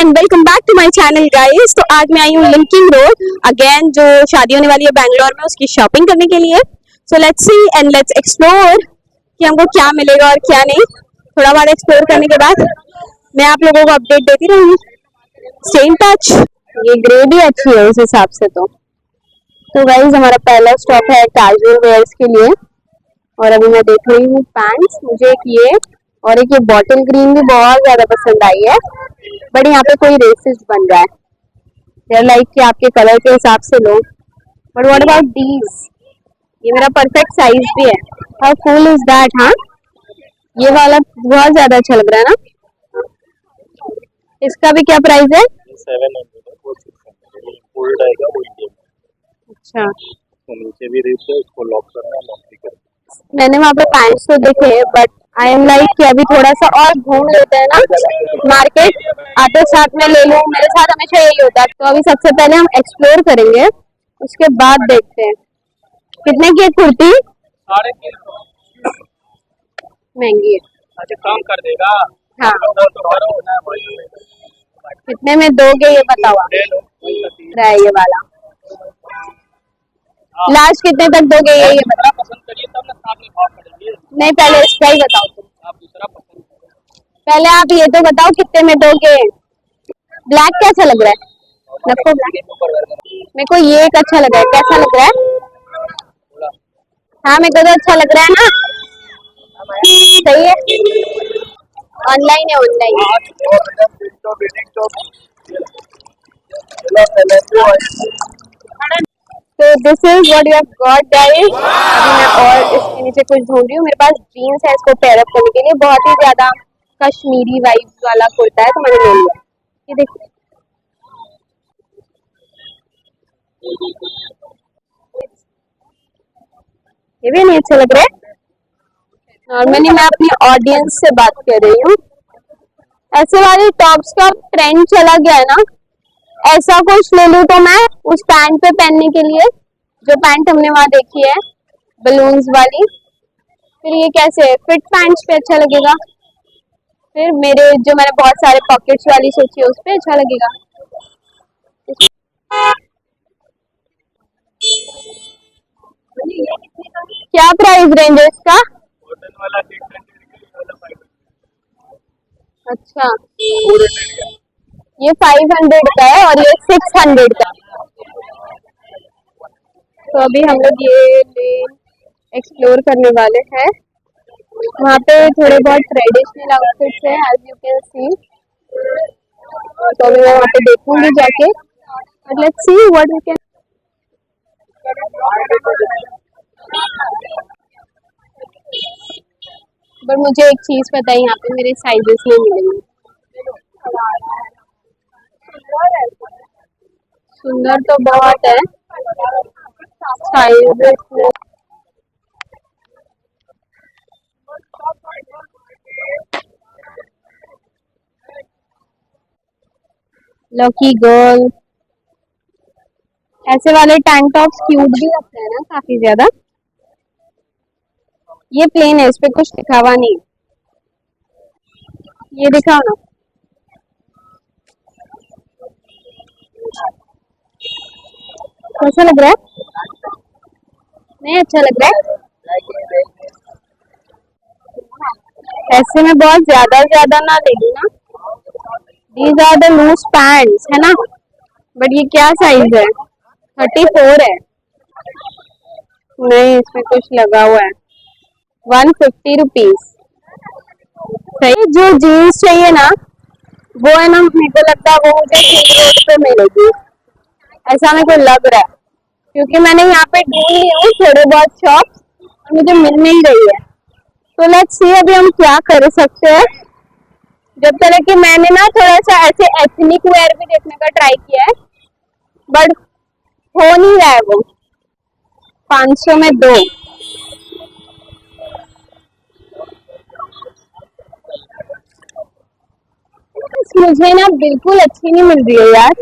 And welcome back to my channel guys. तो आज मैं आई हूँ लिंकिंग रोड अगेन, जो शादी होने वाली है बैंगलोर में, उसकी शॉपिंग करने के लिए। सो let's C and let's explore कि हमको क्या मिलेगा और क्या नहीं। थोड़ा बहुत एक्सप्लोर करने के बाद मैं आप लोगों को अपडेट देती रहूंगी। Stay in touch. ये ग्रे भी अच्छी है उस हिसाब से। तो गाइस हमारा पहला स्टॉप है कैजुअल वेयर्स के लिए, और अभी मैं देख रही हूँ पैंट्स। मुझे एक ये और एक ये बॉटल ग्रीन भी बहुत ज्यादा पसंद आई है, बट यहाँ पे कोई रेसिस्ट बन रहा है। यार लाइक कि आपके कलर के हिसाब से लो, बट व्हाट अबाउट दीज? ये मेरा परफेक्ट साइज भी है। How cool is that? हाँ, ये वाला बहुत ज्यादा अच्छा लग रहा है ना। इसका भी क्या प्राइस है? 700 आएगा वो इंडियन। अच्छा, तो नीचे भी रेट है, उसको लॉक करना है, लॉक भी करना। मैंने वहाँ पे पैंट्स तो देखे, बट आई एम लाइक कि अभी थोड़ा सा और घूम लेते हैं ना मार्केट। आते साथ में ले लूँ, मेरे साथ हमेशा यही होता है। तो अभी सबसे पहले हम एक्सप्लोर करेंगे, उसके बाद देखते हैं। कितने की है कुर्ती? 350। महंगी है। अच्छा, काम कर देगा। हाँ, तो करो ना भाई। कितने में दोगे ये बताओ। ले लो। ये वाला लास्ट कितने तक दोगे ये बताओ। दूसरा पसंद करिए तब ना, साथ में भाव करेंगे। नहीं, पहले इसका ही बताओ तुम। आप दूसरा पसंद करिए। पहले आप ये तो बताओ कितने में दोगे। ब्लैक कैसा लग रहा है? रखो ब्लैक। मेरे को ये एक अच्छा लग रहा है, कैसा लग रहा है? हाँ, मेरे को तो अच्छा लग रहा है ना। सही है। ऑनलाइन है, ऑनलाइन। तो this is what you have got guys. अभी मैं और इसके नीचे कुछ ढूंढ रही हूँ। मेरे पास जीन्स है इसको पेयर अप करने के लिए। बहुत ही ज्यादा कश्मीरी वाइब्स वाला कुर्ता है, तो मैंने ले लिया। ये देखिए, ये भी नहीं अच्छा लग रहा है। नॉर्मली मैं अपनी ऑडियंस से बात कर रही हूँ। ऐसे वाले टॉप्स का ट्रेंड चला गया है ना, ऐसा कुछ ले लूं तो मैं उस पैंट पे पहनने के लिए, जो पैंट हमने वहां देखी है बलून्स वाली। फिर ये कैसे फिट पैंट्स पे अच्छा लगेगा, फिर मेरे जो मैंने बहुत सारे पॉकेट्स वाली सोची है उस पे अच्छा लगेगा। क्या प्राइस रेंज है इसका? कॉटन वाला 600 वाला 500। अच्छा, 400 का। ये 500 का है और ये 600 का। तो अभी हम लोग ये एक्सप्लोर करने वाले हैं। वहाँ पे थोड़े बहुत ट्रेडिशनल आउटफिट्स हैं, एज यू कैन सी। तो अभी मैं वहाँ पे देखूंगी जाके। Let's see what we can. पर मुझे एक चीज पता है, यहाँ पे मेरे साइजेस नहीं मिलेंगे। सुंदर तो बहुत है साइजेस। लकी गर्ल, ऐसे वाले टैंक टॉप्स क्यूट भी लगते हैं ना काफी ज्यादा। ये प्लेन है, इस पे कुछ लिखा हुआ नहीं। ये दिखाओ ना। कैसा लग रहा है? नहीं अच्छा लग रहा है। ऐसे में बहुत ज्यादा ना ले लूं ना। These are the loose pants है ना, बट ये क्या साइज है? 34 है। नहीं, इसमें कुछ लगा हुआ है। 150 रुपीज। सही। जो जीन्स चाहिए ना, वो है ना, मेरे को लगता है वो मुझे सिंह रोड पे मिलेगी, ऐसा मेरे को लग रहा है। क्योंकि मैंने यहाँ पे ढूंढ ली हूँ थोड़े बहुत शॉप्स, और मुझे मिल नहीं रही है। तो लेट्स सी अभी हम क्या कर सकते हैं। जब तक कि मैंने ना थोड़ा सा ऐसे एथनिक वेयर भी देखने का ट्राई किया है, बट हो नहीं रहा है वो। 500 में 2। मुझे ना बिल्कुल अच्छी नहीं मिल रही है यार।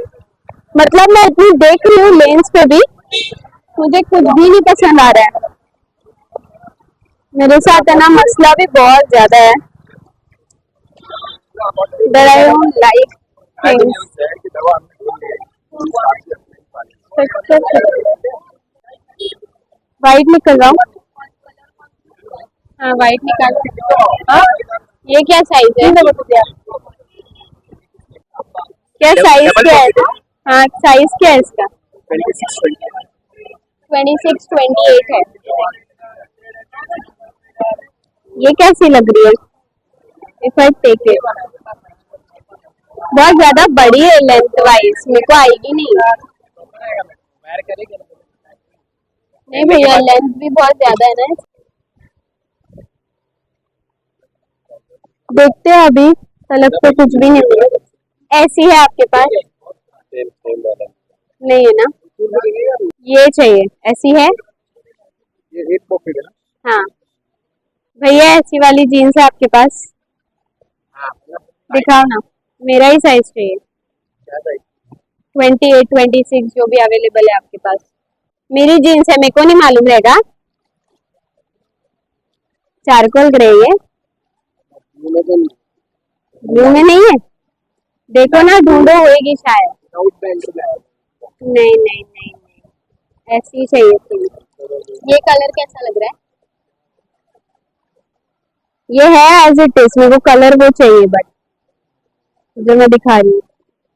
मतलब मैं इतनी देख रही हूँ लेंस पे भी, मुझे कुछ भी नहीं पसंद आ रहा है। मेरे साथ है ना मसला भी बहुत ज्यादा है, that I don't like। Things कि दवा हमने वाइट निकल रहा हूँ। हाँ वाइट निकाल। हाँ ये क्या साइज है? क्या साइज क्या है? हाँ साइज क्या है इसका? 26-28 है। ये कैसी लग रही है? इफ आई टेक इट, बहुत ज्यादा बड़ी है लेंथ वाइज, मेरे को आएगी नहीं। नहीं भैया लेंथ भी बहुत ज्यादा है ना। देखते हैं अभी, तलब तो कुछ भी नहीं है। ऐसी है आपके पास? नहीं है ना, ये चाहिए। ऐसी है? ये एक पॉकेट है ना? हाँ भैया ऐसी वाली जीन्स है आपके पास? दिखाओ ना, मेरा ही साइज चाहिए। 28-26 जो भी अवेलेबल है आपके पास। मेरी जीन्स है, मेरे को नहीं मालूम रहेगा। चारकोल ग्रे है, ब्लू में नहीं है। देखो ना, ढूंढो, होएगी शायद। नहीं नहीं नहीं नहीं, ऐसी चाहिए थी। ये कलर कैसा लग रहा है? ये है एज इट इज, मेरे को कलर वो चाहिए बट जो मैं दिखा रही हूँ।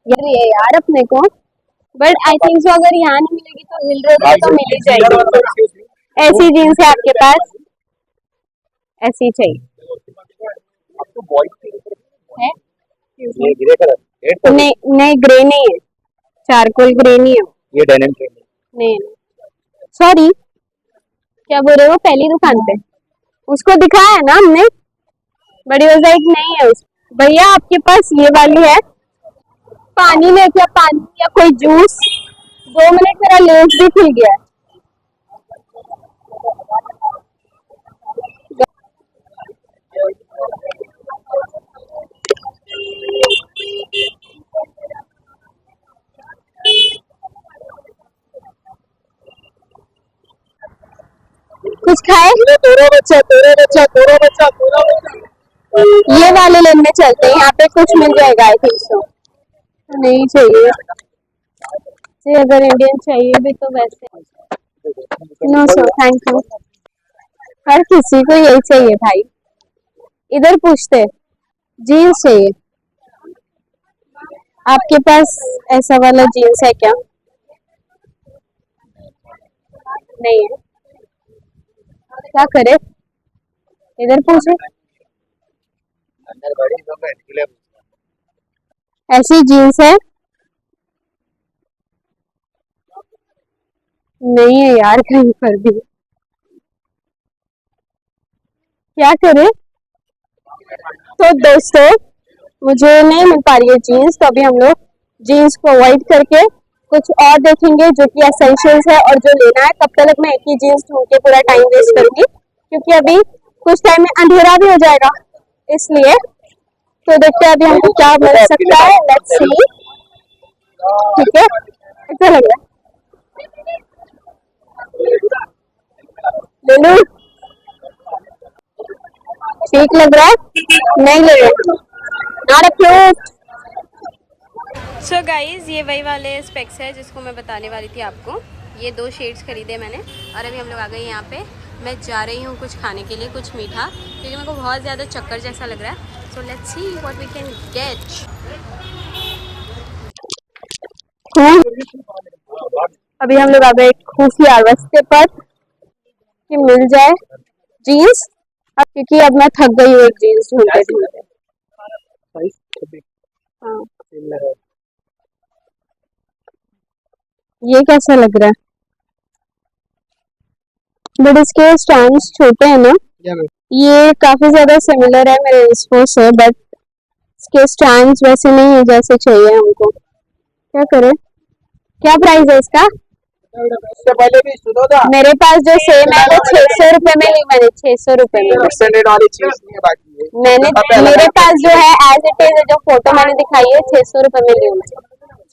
यार ये यार अपने को, बट आई थिंक सो अगर यहाँ नहीं मिलेगी तो हिल रोड में तो मिल ही जाएगी। ऐसी जीन्स है आपके पास? ऐसी चाहिए है? ये ग्रे कलर नहीं नहीं, ग्रे नहीं है, चारकोल ग्रे नहीं है। ये डेनिम नहीं सॉरी, क्या बोल रहे हो? पहली दुकान पे उसको दिखाया है ना हमने, बड़ी लाइक नहीं है उस। भैया आपके पास ये वाली है? पानी ले क्या, पानी या कोई जूस? 2 मिनट, मेरा लेस भी खुल गया है। कुछ खाए? तेरा बच्चा ये वाले लेने चलते हैं, यहाँ पे कुछ मिल जाएगा आई थिंक सो। नहीं चाहिए जी, अगर इंडियन चाहिए भी तो वैसे। No sir thank you. हर किसी को यही चाहिए भाई। इधर पूछते, जीन्स चाहिए आपके पास? ऐसा वाला जीन्स है क्या? नहीं है, क्या करे? इधर पूछे, ऐसी जीन्स है? नहीं है यार कहीं पर भी, क्या करे? तो दोस्तों मुझे नहीं मिल पा रही है जीन्स, तो अभी हम लोग जीन्स को अवॉइड करके कुछ और देखेंगे जो कि एसेंशियल्स है और जो लेना है। तब तक मैं एक ही जीन्स ढूंढ के पूरा टाइम वेस्ट करूंगी, क्योंकि अभी कुछ टाइम में अंधेरा भी हो जाएगा, इसलिए। तो देखते हैं अभी हमको क्या मिल सकता है, लेट्स सी। ठीक है, अच्छा लग रहा है, ले लूं? ठीक लग रहा है? नहीं ले रहा, नॉट अप्रूव्ड। सो गाइज ये वही वाले स्पेक्स है जिसको मैं बताने वाली थी आपको। ये 2 शेड्स खरीदे मैंने और अभी हम लोग आ गए यहाँ पे। मैं जा रही हूँ कुछ खाने के लिए, कुछ मीठा, क्योंकि मेरे को बहुत ज़्यादा चक्कर जैसा लग रहा है। So let's see what we can get. अभी हम लोग आ गए खुफिया रास्ते पर कि मिल जाए जीन्स, क्योंकि अब मैं थक गई हूँ एक जीन्स ढूंढते ढूंढते। हाँ ये कैसा लग रहा है? बट इसके स्टैंड्स छोटे हैं ना, ये काफी ज्यादा सिमिलर है मेरे इंस्पो से, बट इसके स्टैंड्स वैसे नहीं है जैसे चाहिए हमको। क्या करें? क्या प्राइस है इसका? पहले भी सुनो था, मेरे पास जो सेम है वो 600 रुपए में ली मैंने, 600 रुपए में। वाली चीज नहीं है बाकी मैंने, मेरे पास जो है एज इट इज, जो फोटो मैंने दिखाई है 600 रुपए में ली हूँ।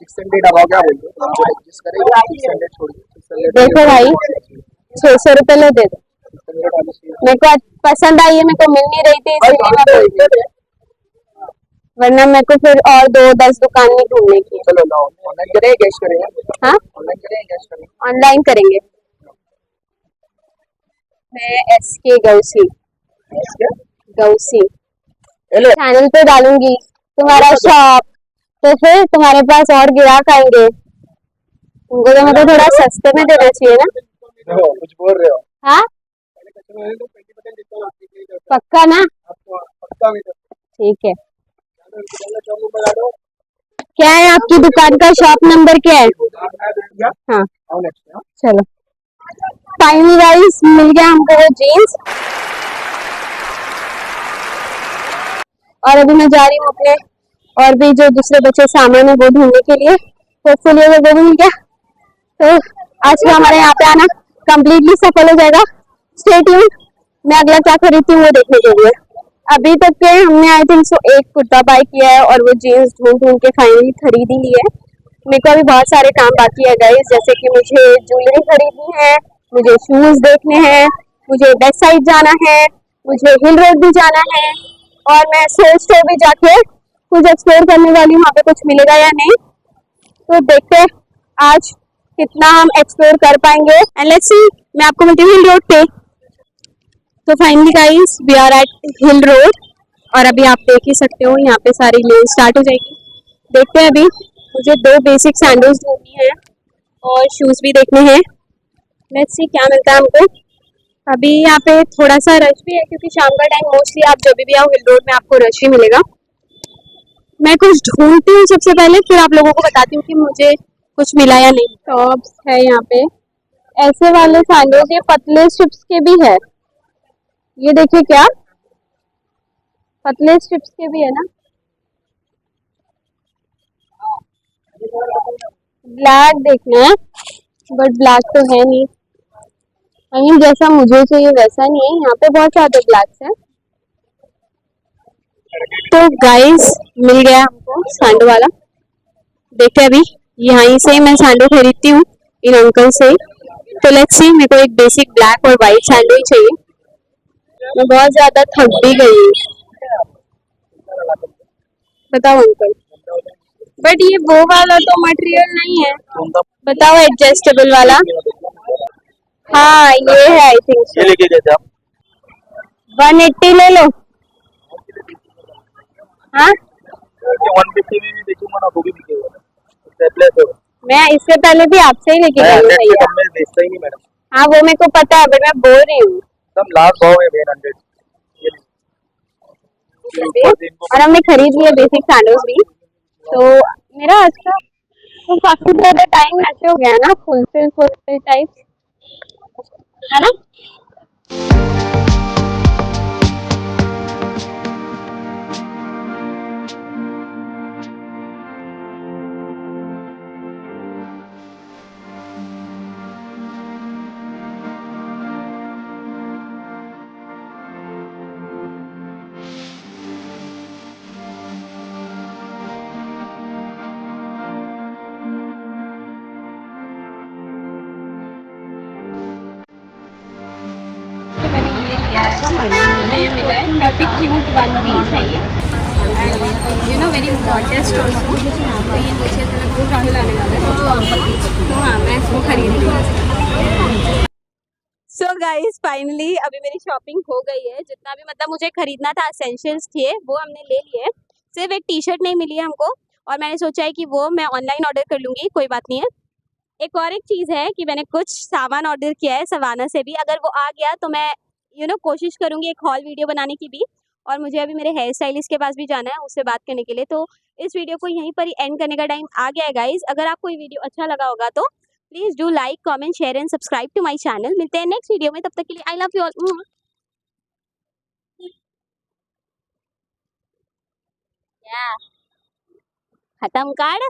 600 अब क्या बोलते हो, हमको एडजस्ट करेंगे 600 छोड़िए। देखो भाई 600 रुपए ले दे दो, मेरे को पसंद आई है, मेरे को मिल नहीं रही थी इसलिए मैं बोल रही हूँ। वरना मेरे को फिर और 2-10 दुकान में घूमने की है। चलो लाओ, ऑनलाइन करें कैश करें? हाँ, ऑनलाइन करें कैश करें? ऑनलाइन करेंगे। मैं SK गौसी क्या? गौसी हेलो। चैनल पे डालूंगी तुम्हारा शॉप, तो फिर तुम्हारे पास और ग्राहक आएंगे। तुमको तो मतलब थोड़ा सस्ते में देना चाहिए ना। कुछ बोल रहे हो? हाँ, पक्का ना? पक्का भी ठीक है। क्या है आपकी दुकान का शॉप नंबर क्या है? हाँ, चलो। फाइनली गाइस मिल गया हमको वो जीन्स, और अभी मैं जा रही हूँ अपने और भी जो दूसरे बच्चे सामान है वो ढूंढने के लिए। होपफुली अगर वो भी मिल गया तो आज का हमारे यहाँ पे आना कम्प्लीटली सफल हो जाएगा। स्टे ट्यून, मैं अगला क्या खरीदती हूँ वो देखने के लिए। अभी तक के हमने आई थिंक सो एक कुर्ता बाय किया है और वो जीन्स ढूंढ ढूंढ के फाइनली खरीद ही ली है। मेरे को अभी बहुत सारे काम बाकी है गाइस, जैसे कि मुझे ज्वेलरी खरीदनी है, मुझे शूज देखने हैं, मुझे वेस्ट साइड जाना है, मुझे हिल रोड भी जाना है, और मैं सोल स्टोर भी जाके कुछ एक्सप्लोर करने वाली हूँ, वहाँ पे कुछ मिलेगा या नहीं। तो देखते हैं आज कितना हम एक्सप्लोर कर पाएंगे। एंड लेट्स सी, मैं आपको मिलती हूँ हिल रोड पे। तो finally guys we are at Hill Road, और अभी आप देख ही सकते हो यहाँ पे सारी लेन स्टार्ट हो जाएगी। देखते हैं, अभी मुझे 2 बेसिक सैंडल्स ढूंढनी है और शूज भी देखने हैं। लेट्स सी क्या मिलता है हमको। अभी यहाँ पे थोड़ा सा रश भी है क्योंकि शाम का टाइम मोस्टली आप जब भी आओ हिल रोड में आपको रश ही मिलेगा। मैं कुछ ढूंढती हूँ सबसे पहले, फिर आप लोगों को बताती हूँ कि मुझे कुछ मिला या नहीं। टॉप्स है यहाँ पे, ऐसे वाले सैंडल्स, ये पतले स्ट्रिप्स के भी है। ये देखिए, क्या पतले स्ट्रिप्स के भी है ना। ब्लैक देखना है, बट ब्लैक तो है नहीं। आई मीन जैसा मुझे चाहिए वैसा नहीं है, यहाँ पे बहुत सारे ब्लैक्स है। तो गाइस मिल गया हमको सैंडो वाला। देखते हैं, अभी यहीं से मैं सैंडो खरीदती हूँ इन अंकल से। तो लेट्स सी, मेरे को एक बेसिक ब्लैक और वाइट सैंडो ही चाहिए। मैं बहुत ज्यादा थक भी गई हूँ। बताओ अंकल, बट ये वो वाला तो मटेरियल नहीं है। बताओ एडजस्टेबल वाला। हाँ ये है, आई थिंक ये सो। लेके गए थे आप? 180 ले लो। हाँ, 150 में भी देखूंगा ना वो भी बिकेगा। स्टेपलेस है वो। मैं इससे पहले भी आपसे ही लेके मैं गई हूँ 100 से भैया। कम में बेचता ही नहीं मैडम। हाँ वो मेरे को पता है, बट मैं बोल रही हूँ। एकदम लास्ट भाव है मेन 100। ये ऊपर से इनको और हमने खरीद लिए बेसिक सैंडल्स भी। तो मेरा आज का तो काफी ज्यादा टाइम ऐसे हो गया ना, फुलफिल टाइप, है ना। ये मिला है काफी क्यूट वन पीस है ये, you know very gorgeous also. तो ये मुझे वो राहुल आने वाला है, तो हाँ मैं इसको खरीद रही हूँ। सो गाइस फाइनली अभी मेरी शॉपिंग हो गई है। जितना भी मतलब मुझे खरीदना था, एसेंशियल्स थे, वो हमने ले लिए। सिर्फ एक टी शर्ट नहीं मिली है हमको, और मैंने सोचा है कि वो मैं ऑनलाइन ऑर्डर कर लूँगी, कोई बात नहीं है। एक और एक चीज़ है कि मैंने कुछ सामान ऑर्डर किया है सवाना से भी, अगर वो आ गया तो मैं कोशिश करूँगी एक हॉल वीडियो बनाने की भी। और मुझे अभी मेरे हेयर स्टाइलिस्ट के पास भी जाना है उससे बात करने के लिए। तो इस वीडियो को यहीं पर ही एंड करने का टाइम आ गया है गाइज। अगर आपको ये वीडियो अच्छा लगा होगा तो please do like, comment, share and subscribe to my channel. मिलते हैं नेक्स्ट वीडियो में, तब तक के लिए आई लव यू ऑल। खत्म कर।